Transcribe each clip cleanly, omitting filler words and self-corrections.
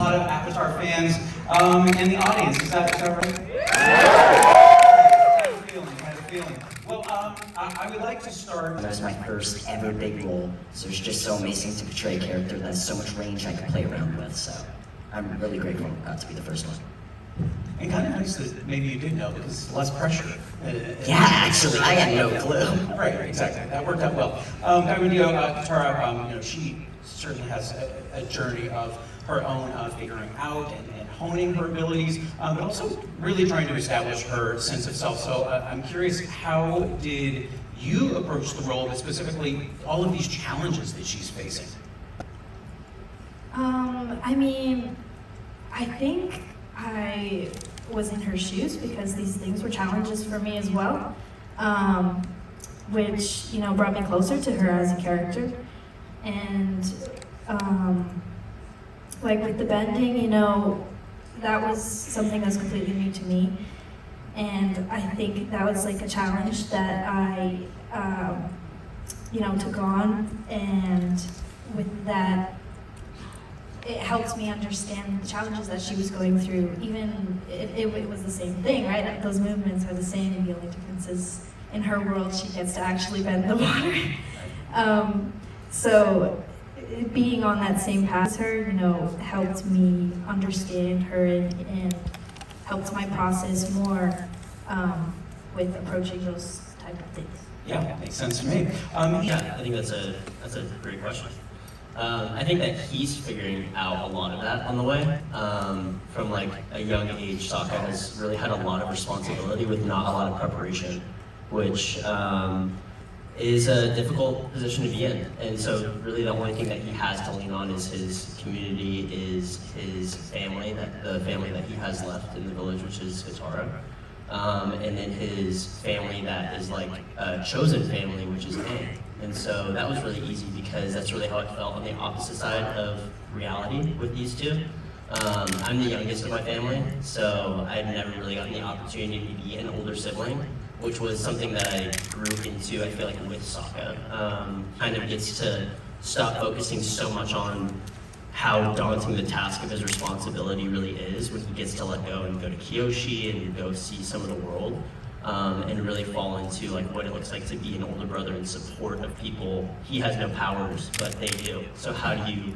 lot of Avatar fans in the audience. Is that right? I had a feeling. Well, I would like to start. That was my first ever big role, so it's just so amazing to portray a character that has so much range I could play around with. So I'm really grateful I got to be the first one. And kind of nice that maybe you did know because it's less pressure. Yeah, actually, I had no clue. Right, exactly. That worked out well. Kiawentiio, Tara, she certainly has a journey of her own figuring out and honing her abilities, but also really trying to establish her sense of self. So I'm curious, how did you approach the role, but specifically all of these challenges that she's facing? I mean, I think I was in her shoes because these things were challenges for me as well, which, you know, brought me closer to her as a character. And like with the bending, you know, that was something that's completely new to me. And I think that was like a challenge that I, you know, took on. And with that, it helped me understand the challenges that she was going through. Even it was the same thing, right? Those movements are the same. The only difference is in her world, she gets to actually bend the water. So being on that same path as her, you know, helped me understand her and helped my process more with approaching those type of things. Yeah, makes sense to me. Yeah, I think that's a great question. I think that he's figuring out a lot of that on the way. From like a young age, Sokka has really had a lot of responsibility with not a lot of preparation, which is a difficult position to be in. And so really the only thing that he has to lean on is his community, is his family, the family that he has left in the village, which is Katara. And then his family that is like a chosen family, which is Aang. And so that was really easy because that's really how it felt on the opposite side of reality with these two. I'm the youngest of my family, so I'd never really gotten the opportunity to be an older sibling, which was something that I grew into, I feel like, with Sokka. Kind of gets to stop focusing so much on how daunting the task of his responsibility really is when he gets to let go and go to Kyoshi and go see some of the world. And really fall into like what it looks like to be an older brother in support of people. He has no powers, but they do. So how do you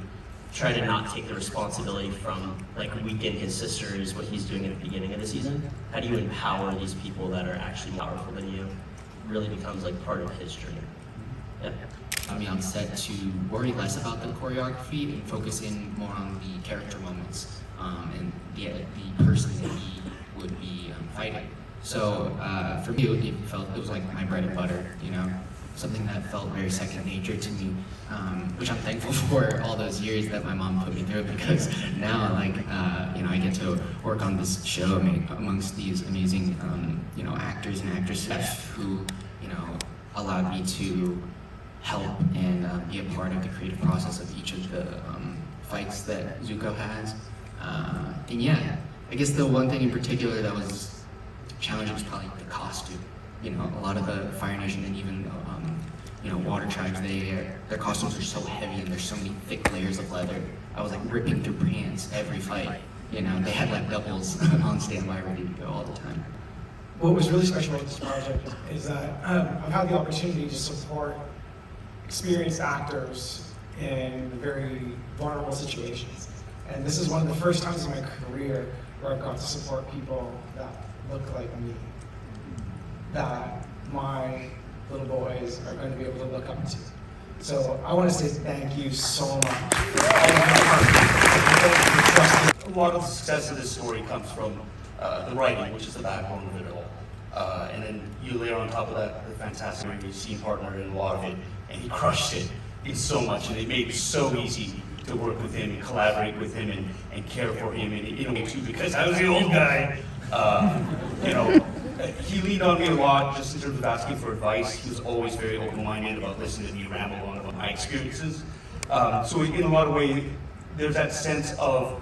try to not take the responsibility from like weaken his sister is what he's doing at the beginning of the season? How do you empower these people that are actually more powerful than you? Really becomes like part of his journey. Yeah. I mean, I'm set to worry less about the choreography and focus in more on the character moments and the person that he would be fighting. So for me, it was like my bread and butter, you know, something that felt very second nature to me, which I'm thankful for all those years that my mom put me through, because now, like, you know, I get to work on this show amongst these amazing, you know, actors and actresses who, you know, allowed me to help and be a part of the creative process of each of the fights that Zuko has. And yeah, I guess the one thing in particular that was challenging was probably the costume. You know, a lot of the Fire Nation and even you know, Water Tribes, their costumes are so heavy and there's so many thick layers of leather. I was like ripping through pants every fight. You know, they had like doubles on standby ready to go all the time. What was really special about this project is that I've had the opportunity to support experienced actors in very vulnerable situations. And this is one of the first times in my career where I've got to support people that look like me, that my little boys are going to be able to look up to. So I want to say thank you so much for all of your hard work. A lot of the success of this story comes from the writing, which is the backbone of it all. And then you layer on top of that the fantastic scene partner in a lot of it, and he crushed it in so much, and it made it so easy to work with him and collaborate with him and care for him in a way too, because I was the old guy. You know, he leaned on me a lot just in terms of asking for advice. He was always very open-minded about listening to me ramble on about my experiences. So in a lot of ways, there's that sense of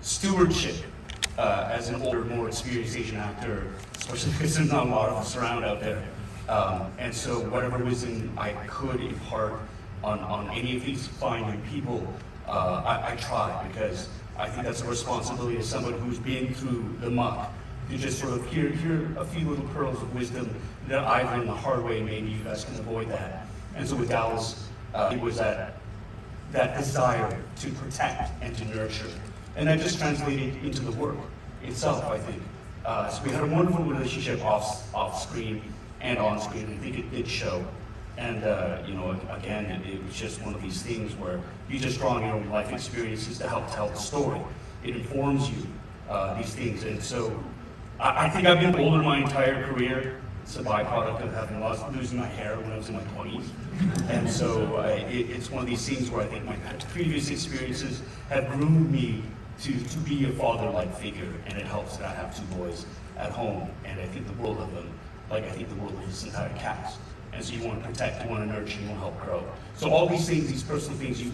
stewardship as an older, more experienced Asian actor, especially because there's not a lot of us around out there. And so whatever wisdom I could impart on any of these fine young people, I try, because I think that's a responsibility of somebody who's been through the muck, to just sort of hear a few little pearls of wisdom that I've learned the hard way. Maybe you guys can avoid that. And so with Dallas, it was that desire to protect and to nurture. And that just translated into the work itself, I think. So we had a wonderful relationship off screen and on screen. I think it did show. And again, it was just one of these things where you just draw on your own life experiences to help tell the story. It informs you these things. And so I think I've been older my entire career. It's a byproduct of having losing my hair when I was in my 20s. And so it's one of these things where I think my previous experiences have groomed me to be a father-like figure, and it helps that I have 2 boys at home, and I think the world of them, like I think the world of this entire cast. And so you want to protect, you want to nurture, you want to help grow. So all these things, these personal things, you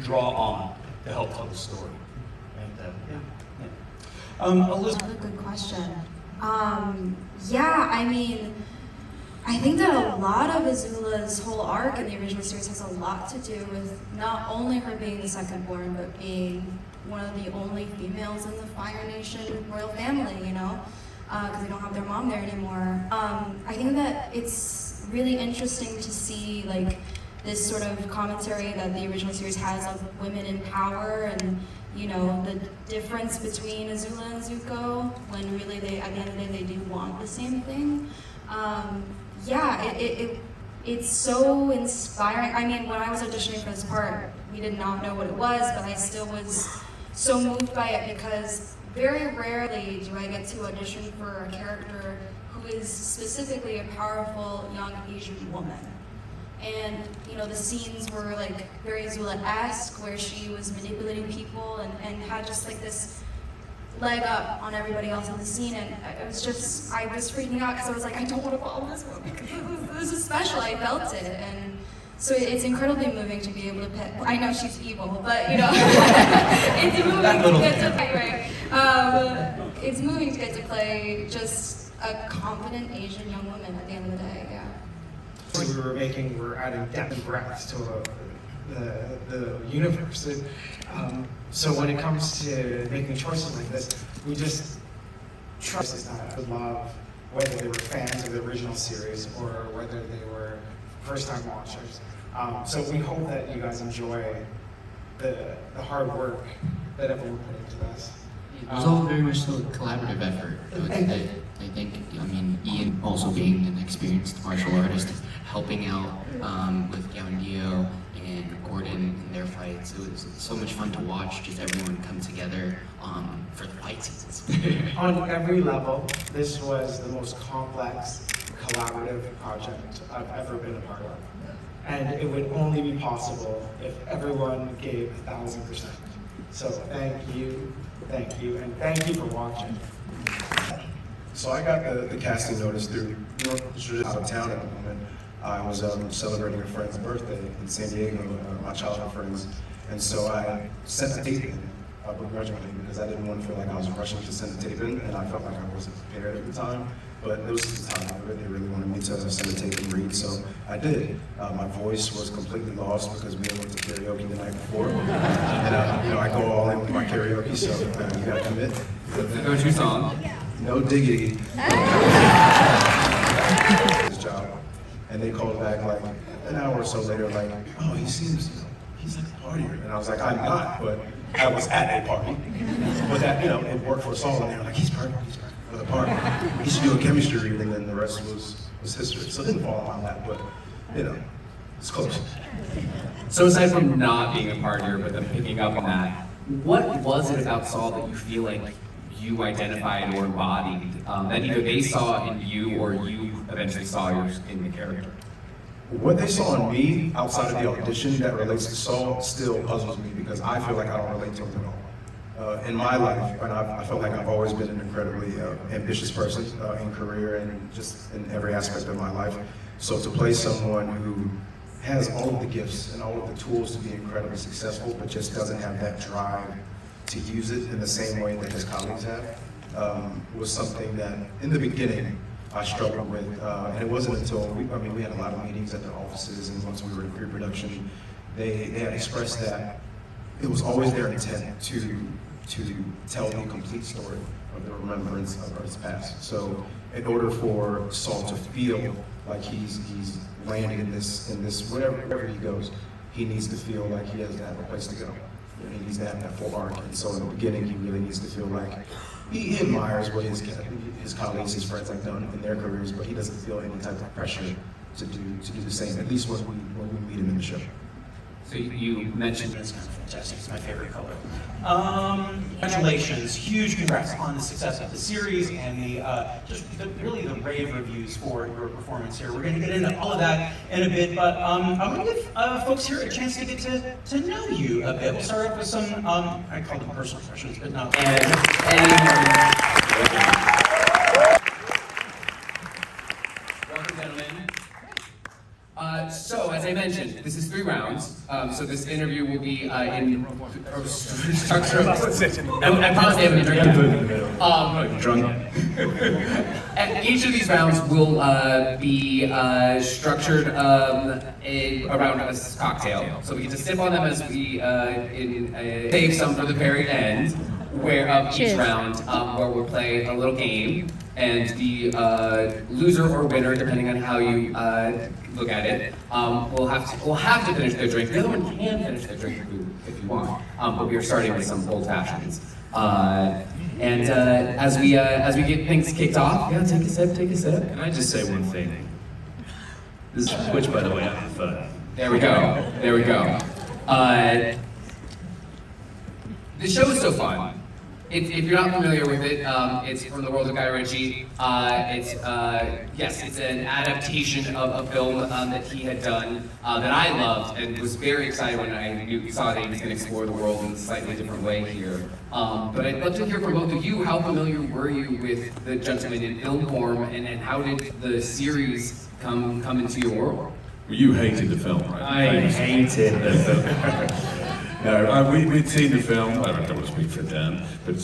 draw on to help tell the story. And Elizabeth. Another good question. Yeah, I mean, I think that a lot of Azula's whole arc in the original series has a lot to do with not only her being the second born, but being one of the only females in the Fire Nation royal family, you know, because they don't have their mom there anymore. I think that it's really interesting to see like this sort of commentary that the original series has of women in power, and you know, the difference between Azula and Zuko, when really they, at the end of the day, they do want the same thing. Yeah, it's so inspiring. I mean, when I was auditioning for this part, we did not know what it was, but I still was so moved by it, because very rarely do I get to audition for a character who is specifically a powerful young Asian woman. And you know, the scenes were like very Azula-esque, where she was manipulating people and had just like this leg up on everybody else in the scene. And I was freaking out, because I was like, I don't want to follow this woman, because this is special. I felt it. And so it's incredibly moving to be able to pick. I know she's evil, but you know, it's moving to get to play, right? It's moving to get to play just a confident Asian young woman at the end of the day, yeah. We're adding depth and breadth to the universe. So when it comes to making choices like this, we just trust that I love, whether they were fans of the original series or whether they were first-time watchers. So we hope that you guys enjoy the hard work that everyone put into this. It was all very much so a collaborative effort. I think, I mean, Ian also being an experienced martial artist, helping out with Kiawentiio and Gordon in their fights. It was so much fun to watch, just everyone come together for the fight scenes. On every level, this was the most complex, collaborative project I've ever been a part of. And it would only be possible if everyone gave 1,000%. So thank you, and thank you for watching. So I got the casting notice through, just out of town at the moment. I was celebrating a friend's birthday in San Diego, my childhood friends. And so I sent the tape in begrudgingly, because I didn't want to feel like I was rushing to send the tape in, and I felt like I wasn't prepared at the time. But it was the time of it. They really wanted me to send the tape and read, so I did. My voice was completely lost because we went to karaoke the night before. And I go all in with my karaoke, so you gotta commit. The go-to song. No diggity. His job. And they called back like an hour or so later, like, oh, he seems, he's like a partier. And I was like, I'm not, but I was at a party. But that, it worked for a song, and they were like, he's perfect for the party. He should do a chemistry reading, and then the rest was history. So it didn't fall on that, but, it's close. So aside from not being a partner, but then picking up on that, what was it about Saul that you feel like you identified or embodied, that either they saw in you or you eventually saw yours in the character? What they saw in me outside of the audition that relates to Saul still puzzles me, because I feel like I don't relate to him at all. In my life, and I felt like I've always been an incredibly ambitious person in career and just in every aspect of my life. So to play someone who has all of the gifts and all of the tools to be incredibly successful, but just doesn't have that drive to use it in the same way that his colleagues have, was something that in the beginning I struggled with, and it wasn't until, we had a lot of meetings at the offices, and once we were in pre-production, they had expressed that it was always their intent to tell the complete story of the remembrance of his past. So in order for Saul to feel like he's landing in this wherever he goes, he needs to feel like he has to have a place to go. He needs to have that full arc. And so in the beginning, he really needs to feel like he admires what his colleagues, his friends have done in their careers, but he doesn't feel any type of pressure to do the same, at least when we meet him in the show. So you mentioned It's kind of fantastic. It's my favorite color. Congratulations, huge congrats on the success of the series and really the rave reviews for your performance here. We're going to get into all of that in a bit, but I want to give folks here a chance to get to know you a bit. We'll start off with some, I call them personal questions, but not. Welcome, gentlemen. So, as I mentioned, this is 3 rounds. So this interview will be in structure. I promise they haven't drank drunk. And each of these rounds will be structured around a cocktail. So we get to sip on them as we save some for the very end. Where each round, where we'll play a little game, and the loser or winner, depending on how you look at it, will have to finish their drink. The other one can finish their drink if you want, but we are starting with some old fashions. And as we get things kicked off, yeah, take a sip. Can I just say one thing? This is which, by the way, I prefer. There we go. The show is so fun. If you're not familiar with it, it's from the world of Guy Ritchie. It's an adaptation of a film that he had done that I loved and was very excited when I saw that he was going to explore the world in a slightly different way here. But I'd love to hear from both of you. How familiar were you with The Gentleman in Film form, and how did the series come into your world? Well, you hated the film, right? I hated the film. No, we'd seen the film. I don't want to speak for Dan, but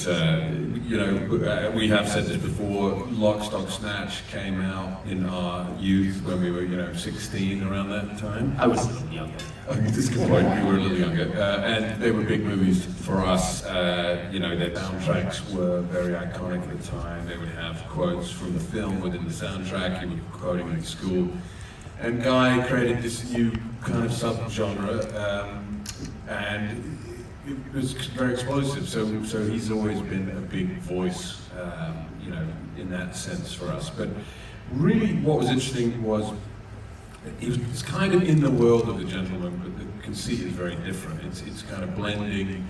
we have said this before. Lock, Stock, Snatch came out in our youth when we were, 16, around that time. I was a little younger. That's a good point. We were a little younger, and they were big movies for us. Their soundtracks were very iconic at the time. They would have quotes from the film within the soundtrack. You were quoting in school, and Guy created this new kind of subgenre. And it was very explosive, so he's always been a big voice, in that sense for us. But really what was interesting was, it's kind of in the world of The Gentleman, but the conceit is very different. It's kind of blending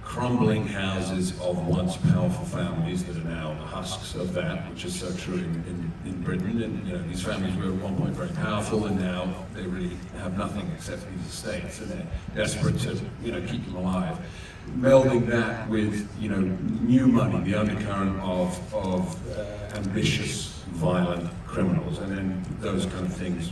crumbling houses of once powerful families that are now the husks of that, which is so true in Britain. And these families were at one point very powerful, and now they really have nothing except these estates, and they're desperate to keep them alive. Melding that with new money, the undercurrent of ambitious, violent criminals, and then those kind of things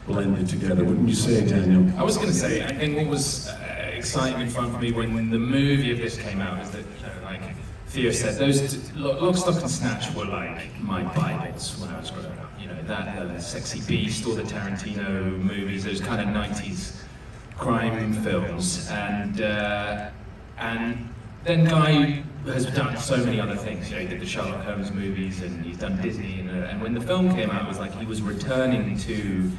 blended together. Wouldn't you say, Daniel? I was going to say, I think what was exciting and fun for me when the movie of this came out is that, like Theo said, those Lock, Stock and Snatch were like my Bibles when I was growing up. That Sexy Beast, all the Tarantino movies, those kind of 90s crime films, and then Guy has done so many other things. He did the Sherlock Holmes movies, and he's done Disney, and when the film came out, it was like he was returning to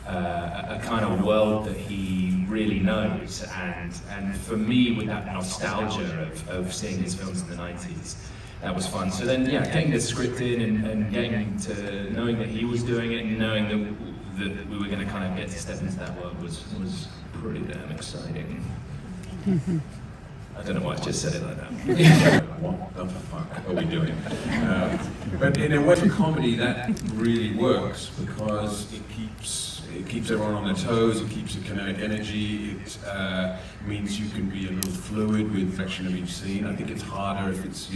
a kind of world that he really knows, and for me, with that nostalgia of seeing his films in the 90s, that was fun. So then, getting the script in and getting to knowing that he was doing it and knowing that we were going to kind of get to step into that world was pretty damn exciting. I don't know why I just said it like that. What the fuck are we doing? But in a way, for comedy, that really works because it keeps everyone on their toes. It keeps a kinetic energy. It means you can be a little fluid with the direction of each scene. I think it's harder if it's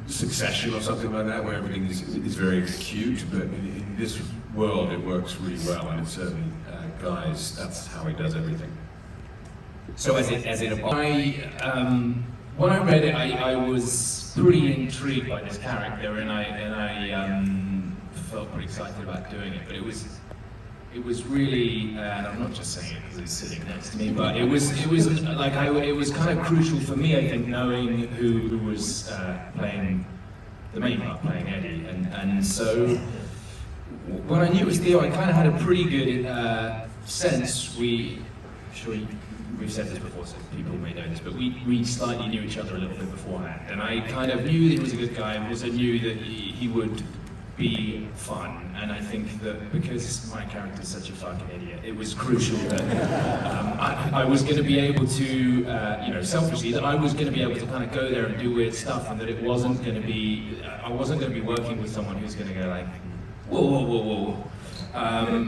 Succession or something like that, where everything is very acute. But in this world, it works really well, and it's certainly Guy's. That's how he does everything. So as it evolved, When I read it, I was pretty intrigued by this character, and I felt pretty excited about doing it. But it it was really, and I'm not just saying it because he's sitting next to me, but it was like it was kind of crucial for me, I think, knowing who was playing the main part, playing Eddie, and so when I knew it was Theo, I kind of had a pretty good sense. We've said this before, so people may know this, but we slightly knew each other a little bit beforehand, and I kind of knew that he was a good guy, and also knew that he would be fun, and I think that because my character is such a fucking idiot, it was crucial that I was going to be able to, selfishly, that I was going to be able to kind of go there and do weird stuff, and that it wasn't going to be, I wasn't going to be working with someone who's going to go like, whoa, whoa, whoa, whoa.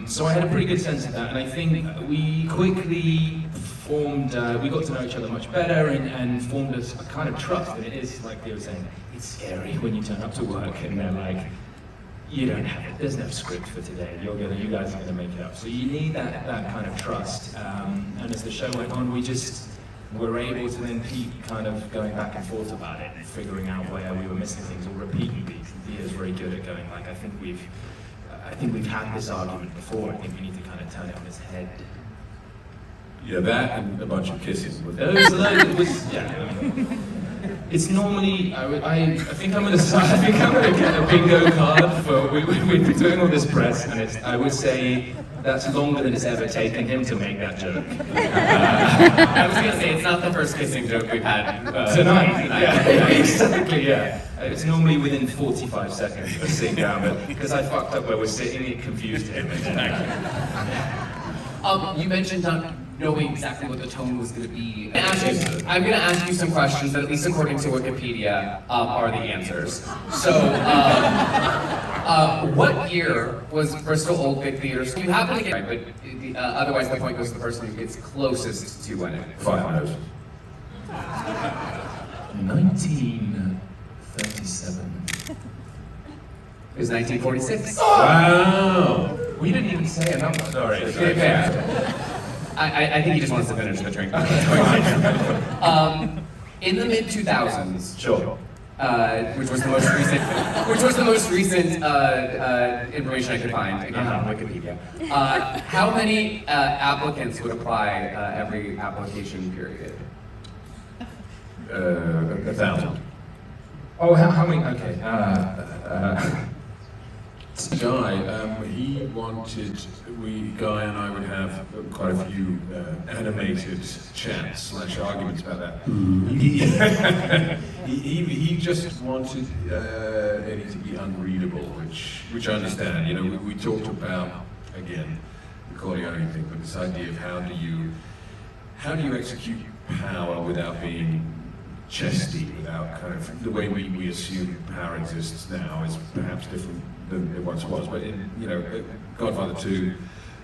So I had a pretty good sense of that, and I think we quickly formed, we got to know each other much better and formed a kind of trust, and it is, like they were saying, it's scary when you turn up to work and they're like, you don't have it, there's no script for today, you guys are gonna make it up. So you need that kind of trust, and as the show went on, we just were able to then keep kind of going back and forth about it, and figuring out where we were missing things or repeating beats. Theo's very good at going like, I think we've had this argument before, I think we need to kind of turn it on its head. Yeah, that and a bunch of kisses. It's normally, I think I'm gonna get a bingo card for, we've been doing all this press, and I would say that's longer than it's ever taken him to make that joke. I was gonna say, it's not the first kissing joke we've had tonight. Yeah, exactly, yeah. It's normally within 45 seconds of sitting down, but because I fucked up where we're sitting, it confused him. You mentioned not knowing exactly what the tone was going to be. I'm going to ask you some questions that, at least according to Wikipedia, are the answers. So, what year was Bristol Old Vic Theatre? You happen to get right, but otherwise the point goes to the person who gets closest to winning. 5 minutes. 1937. It was 1946. Wow! We didn't even say a number. Sorry. I think he just wants to finish the drink. In the mid-2000s, Sure. which was the most recent information I could find, again on Wikipedia. How many applicants would apply every application period? 1,000. Oh, how many? Okay. Guy and I would have quite a few animated chats / arguments about that. He just wanted Eddie to be unreadable, which I understand. You know, we talked about, again, the Corleone thing, but this idea of how do you execute power without being chesty, without kind of the way we assume power exists now is perhaps different than it once was. But in, Godfather 2,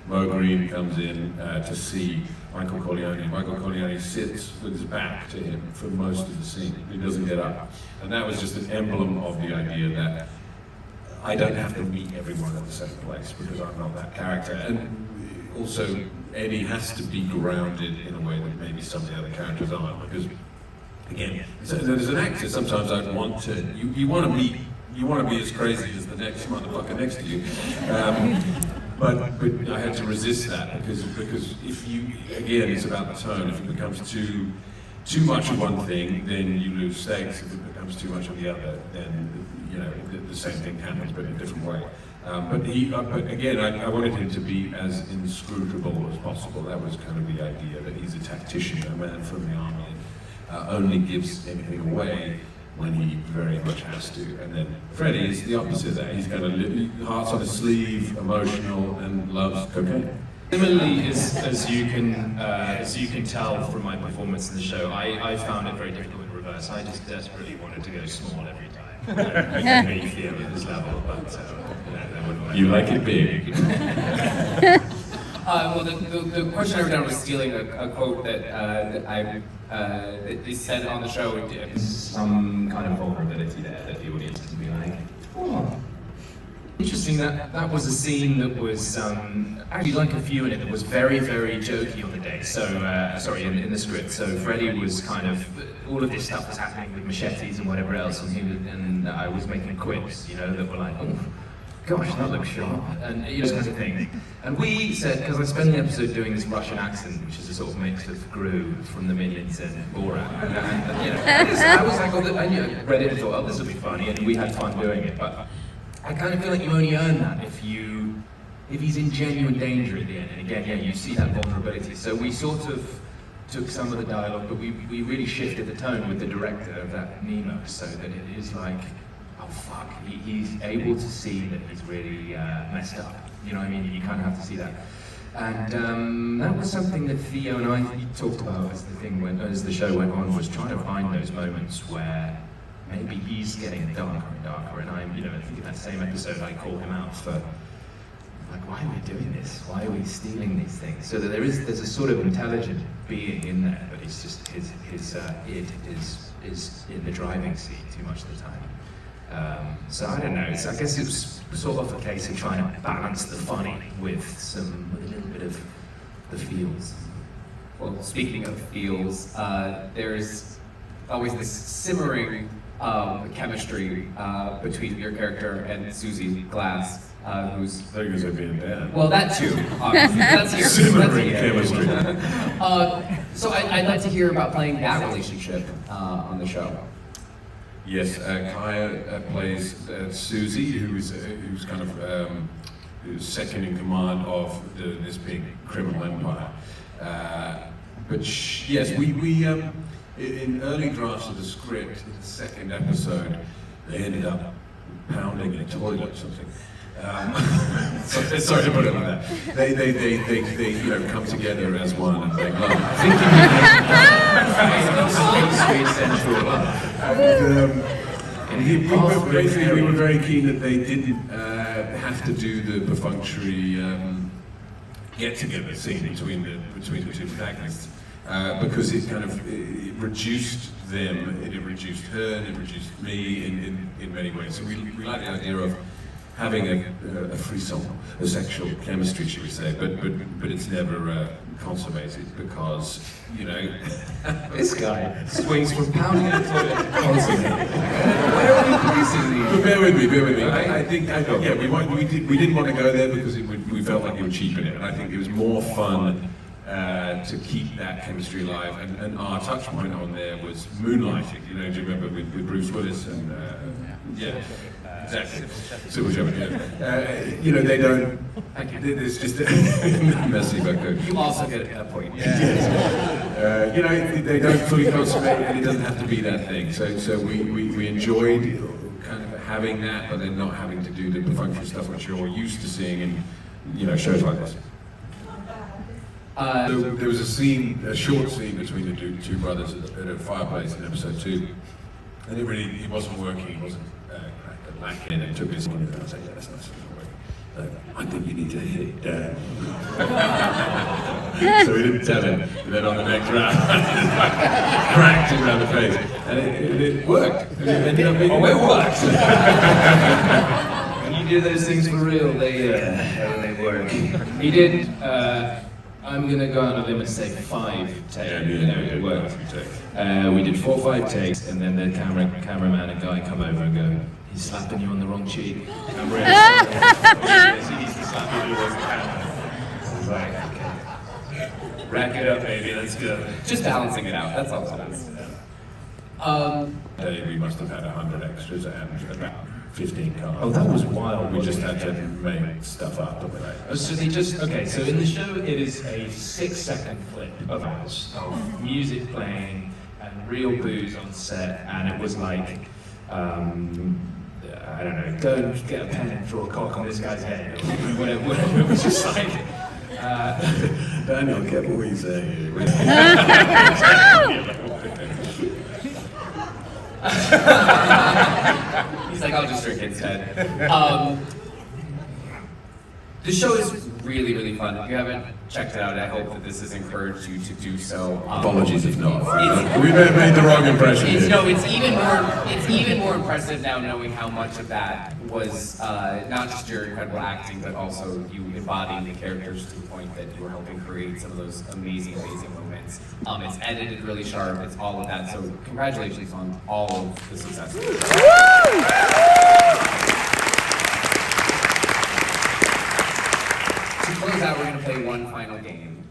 Mo Green comes in to see Michael Corleone. Michael Corleone sits with his back to him for most of the scene. He doesn't get up. And that was just an emblem of the idea that I don't have to meet everyone at the same place because I'm not that character. And also, Eddie has to be grounded in a way that maybe some of the other characters aren't, because again, as an actor, sometimes I'd want to, you want to be as crazy as the next motherfucker next to you. But I had to resist that because if you, again, it's about the tone. If it becomes too much of one thing, then you lose stakes. If it becomes too much of the other, then the same thing happens, but in a different way. But again, I wanted him to be as inscrutable as possible. That was kind of the idea, that he's a tactician, a man from the army, and only gives anything away when he very much has to. And then Freddie is the opposite of that. He's kind of hearts on his sleeve, emotional, and loves cocaine. Similarly, as you can tell from my performance in the show, I found it very difficult in reverse. I just desperately wanted to go small every time. I can really feel at this level, but that wouldn't work. You like it big. Well, the question I wrote down was stealing a quote that they said on the show. Some kind of vulnerability there that the audience can be like, oh. Interesting, that was a scene that was actually like a few in it that was very, very jokey on the day. So, in the script. So Freddie was kind of, all of this stuff was happening with machetes and whatever else, and I was making quips, that were like, oh. gosh, that looks sharp, and you know, this kind of thing. And we said, because I spent the episode doing this Russian accent, which is a sort of mix of Gru from the Minions and Borat. And, you know, I was like, I read it and thought, oh, this will be funny, and we had fun doing it. But I kind of feel like you only earn that if he's in genuine danger at the end. And again, yeah, you see that vulnerability. So we sort of took some of the dialogue, but we really shifted the tone with the director of that Nemo, so that it is like, oh fuck, he's able to see that he's really messed up. You know what I mean? You kind of have to see that. And that was something that Theo and I talked about as the show went on, was trying to find those moments where maybe he's getting darker and darker, and I'm, you know, I think in that same episode I called him out for, like, why are we doing this? Why are we stealing these things? So that there's a sort of intelligent being in there, but it's just his id is in the driving seat too much of the time. So I don't know. I guess it was sort of a case of trying to balance the funny with a little bit of the feels. Well, speaking of feels, there's always this simmering chemistry between your character and Susie Glass, who's... I thought you were going to be in bed. Well, that too, obviously. That's here. Simmering chemistry. So I'd like to hear about playing that relationship on the show. Yes, Kaya plays Susie, who's kind of who's second in command of this big criminal empire. But yes, we in early drafts of the script, in the second episode, they ended up pounding a toilet or something. Sorry to put it like that. They you know, come together as one and make love. We were very keen that they didn't have to do the perfunctory get-together scene between the two protagonists, because it kind of it reduced them, it reduced her, and it reduced me in many ways. So we like the idea of having a frisson, a sexual chemistry, should we say, but it's never consummated because, you know, This guy swings from pounding a toilet to consummating. Where are we placing these? But bear with me. I think we didn't want to go there because we felt like it would cheapen it, and I think it was more fun to keep that chemistry alive. And our touch point on there was moonlighting. You know, do you remember with Bruce Willis and yeah. Exactly. Super Jovan, yeah. You know, they don't. There's just messy back there. You also get a point. Yeah. You know, they don't fully consummate, and it doesn't have to be that thing. So we enjoyed kind of having that, but then not having to do the perfunctory stuff which you're used to seeing in, you know, shows like this. So there was a short scene between the two brothers at a fireplace in episode 2, and it wasn't working. It wasn't. Lacking, and it took us one, and I was like, yeah, that's not working. I think you need to hit down. So we didn't tell him. And then on the next round, cracked him around the face, and it worked. And it ended up being, it worked. When you do those things for real, they work. He did. I'm gonna go out on a limb and say 5 takes. Yeah, it worked. We did 4 or 5 takes, and then the cameraman and guy come over and go, he's slapping you on the wrong cheek. I'm really sorry. He needs to slap you towards the camera. I was like, okay. Rack it up, baby, let's go. Just balancing it out, that's all it is. We must have had 100 extras and about 15 cars. Oh, that was wild. We just had to make stuff up. So they just, okay, so in the show it is a 6-second clip of ours, of music playing and real booze on set, and it was like, I don't know, go and get a pen and draw a cock on this guy's head, or whatever. It was just like... Daniel, careful what you say here. He's like, I'll just drink instead. The show is really, really fun. If you haven't checked it out, I hope that this has encouraged you to do so. Apologies if not. We may have made the wrong impression. It's even more impressive now knowing how much of that was not just your incredible acting, but also you embodying the characters to the point that you were helping create some of those amazing moments. It's edited really sharp. It's all of that. So congratulations on all of the success. that, we're going to play one final game.